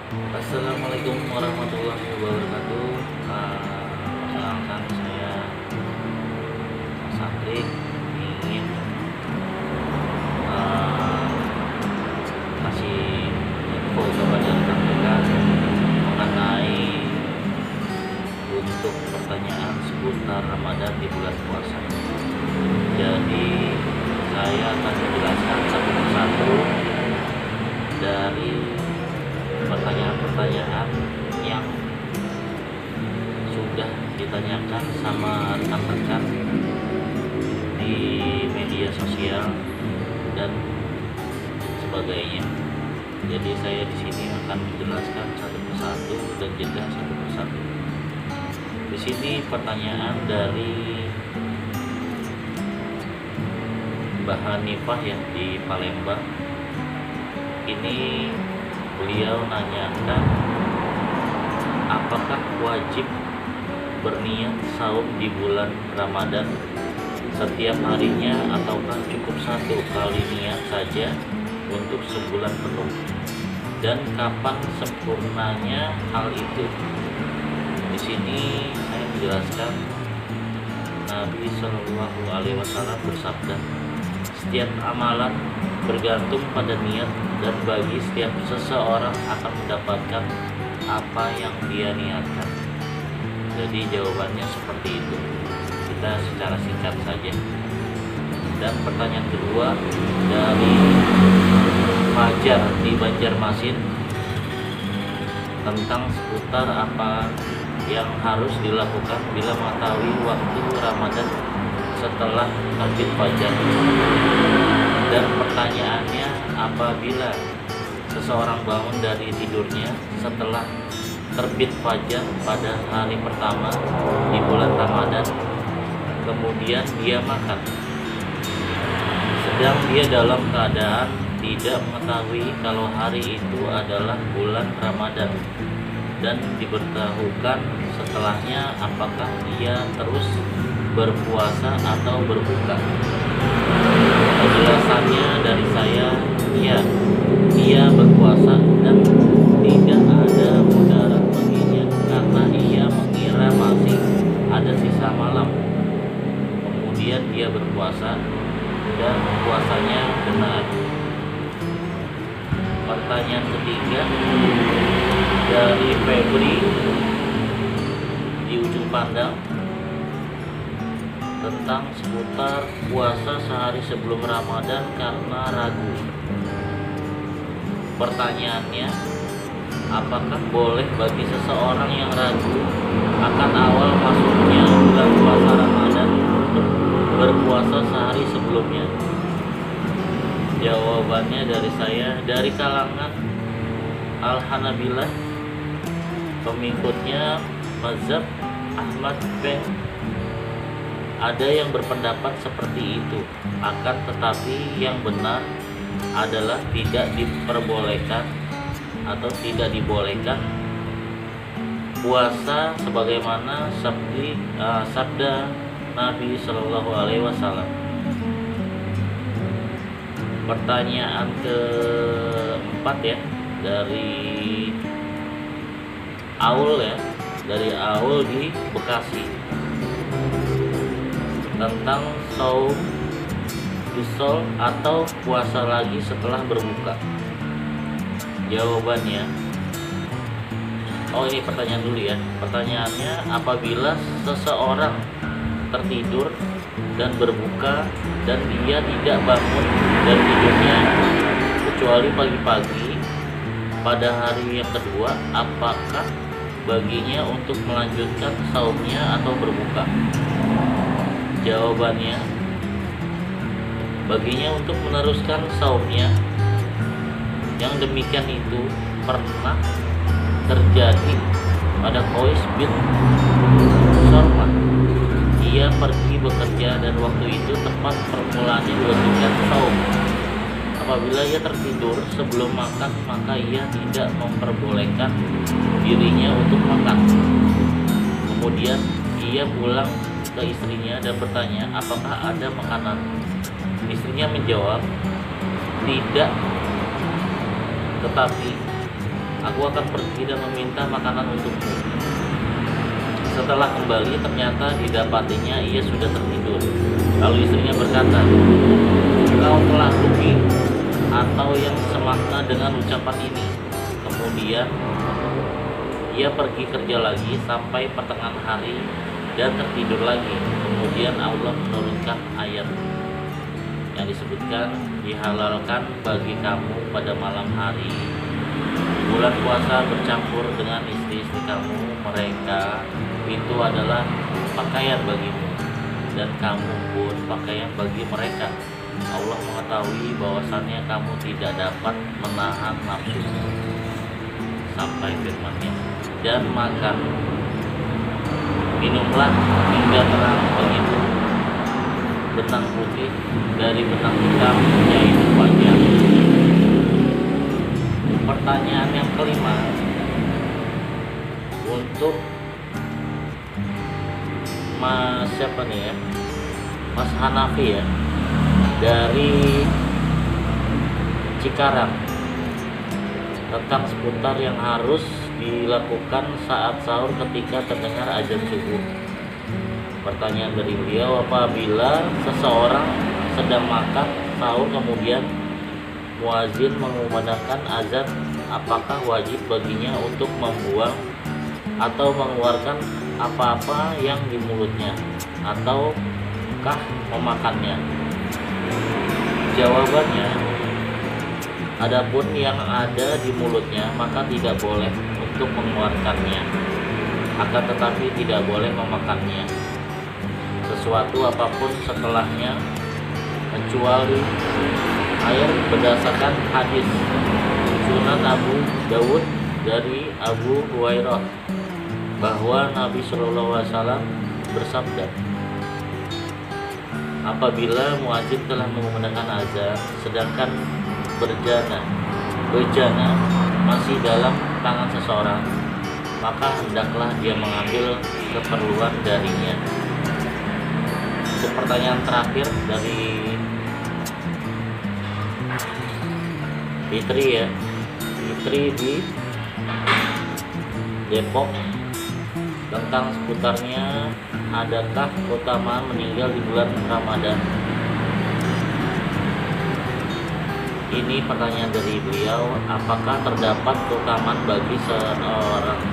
Assalamualaikum warahmatullahi wabarakatuh. Perkenalkan saya Mas Andri ingin uh, kasih info kepada rekan-rekan mengenai untuk pertanyaan seputar Ramadan di bulan puasa. Jadi saya akan menjelaskan satu persatu dari pertanyaan-pertanyaan yang sudah ditanyakan sama rekan-rekan di media sosial dan sebagainya. Jadi saya di sini akan menjelaskan satu persatu dan jeda satu persatu. Di sini pertanyaan dari Mbah Hanifah ya di Palembang. Ini beliau nanyakan apakah wajib berniat saum di bulan Ramadan setiap harinya ataukah cukup satu kali niat saja untuk sebulan penuh, dan kapan sempurnanya hal itu. Di sini saya menjelaskan Nabi Shallallahu Alaihi Wasallam bersabda, setiap amalan bergantung pada niat, dan bagi setiap seseorang akan mendapatkan apa yang dia niatkan. Jadi jawabannya seperti itu. Kita secara singkat saja. Dan pertanyaan kedua dari Fajar di Banjarmasin tentang seputar apa yang harus dilakukan bila mengetahui waktu Ramadan setelah terbit fajar. Dan pertanyaannya, apabila seseorang bangun dari tidurnya setelah terbit fajar pada hari pertama di bulan Ramadan, kemudian dia makan, sedang dia dalam keadaan tidak mengetahui kalau hari itu adalah bulan Ramadan, dan diberitahukan setelahnya, apakah dia terus berpuasa atau berbuka? Penjelasannya dari saya, ya, ia berpuasa dan tidak ada mudarat baginya karena ia mengira masih ada sisa malam. Kemudian dia berpuasa dan puasanya benar. Pertanyaan ketiga dari Febri di Ujung Pandang tentang seputar puasa sehari sebelum Ramadan karena ragu. Pertanyaannya, apakah boleh bagi seseorang yang ragu akan awal masuknya bulan puasa Ramadan untuk berpuasa sehari sebelumnya? Jawabannya dari saya, dari kalangan Al-Hanabilah, pengikutnya mazhab Ahmad bin, ada yang berpendapat seperti itu. Akan tetapi yang benar adalah tidak diperbolehkan atau tidak dibolehkan puasa sebagaimana sabda Nabi Shallallahu Alaihi Wasallam. Pertanyaan keempat ya dari Aul ya, dari Aul di Bekasi tentang saum wisol atau puasa lagi setelah berbuka. Jawabannya, ini pertanyaan dulu ya. Pertanyaannya, apabila seseorang tertidur dan berbuka dan dia tidak bangun dari tidurnya kecuali pagi-pagi pada hari yang kedua, apakah baginya untuk melanjutkan saumnya atau berbuka? Jawabannya, baginya untuk meneruskan saumnya. Yang demikian itu pernah terjadi pada Qais bin Sorman. Ia pergi bekerja dan waktu itu tepat permulaan diwajibkan saum. Apabila ia tertidur sebelum makan, maka ia tidak memperbolehkan dirinya untuk makan. Kemudian ia pulang ke istrinya dan bertanya, apakah ada makanan? Istrinya menjawab, tidak. Tetapi aku akan pergi dan meminta makanan untukmu. Setelah kembali, ternyata didapatinya ia sudah tertidur. Lalu istrinya berkata, kau telah rugi, atau yang semakna dengan ucapan ini. Kemudian ia pergi kerja lagi sampai pertengahan hari dan tertidur lagi. Kemudian Allah menurunkan ayat yang disebutkan, dihalalkan bagi kamu pada malam hari bulan puasa bercampur dengan istri-istri kamu, mereka itu adalah pakaian bagimu dan kamu pun pakaian bagi mereka. Allah mengetahui bahwasannya kamu tidak dapat menahan nafsumu, sampai firman-Nya, dan makan minumlah hingga terang bagimu benang putih dari benang hitam, yaitu wajah. Pertanyaan yang kelima untuk siapa nih ya, Mas Hanafi ya, dari Cikarang, tentang seputar yang harus dilakukan saat sahur ketika terdengar azan subuh. Pertanyaan dari beliau, apabila seseorang sedang makan sahur kemudian muazin mengumandangkan azan, apakah wajib baginya untuk membuang atau mengeluarkan apa-apa yang di mulutnya, ataukah memakannya? Jawabannya, adapun yang ada di mulutnya maka tidak boleh untuk mengeluarkannya, akan tetapi tidak boleh memakannya. Sesuatu apapun setelahnya kecuali air, berdasarkan hadis Sunan Abu Dawud dari Abu Hurairah bahwa Nabi Shallallahu Alaihi Wasallam bersabda, apabila muadzin telah mengumandangkan azan sedangkan bejana masih dalam tangan seseorang, maka hendaklah dia mengambil keperluan darinya. Untuk pertanyaan terakhir dari Fitri ya, Fitri di Depok, tentang seputarnya, adakah keutamaan meninggal di bulan Ramadan? Ini pertanyaan dari beliau, apakah terdapat keutamaan bagi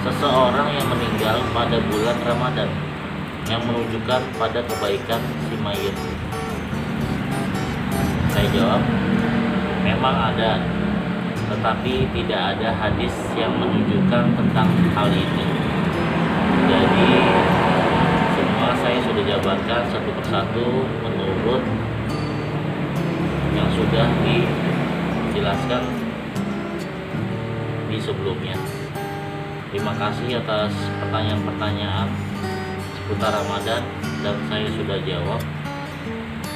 seseorang yang meninggal pada bulan Ramadan yang menunjukkan pada kebaikan si mayit? Saya jawab, memang ada, tetapi tidak ada hadis yang menunjukkan tentang hal ini. Jadi semua saya sudah jabarkan satu persatu menurut yang sudah dijelaskan di sebelumnya. Terima kasih atas pertanyaan-pertanyaan seputar Ramadan, dan saya sudah jawab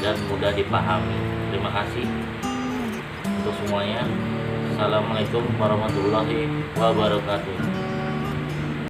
dan mudah dipahami. Terima kasih untuk semuanya. Assalamualaikum warahmatullahi wabarakatuh.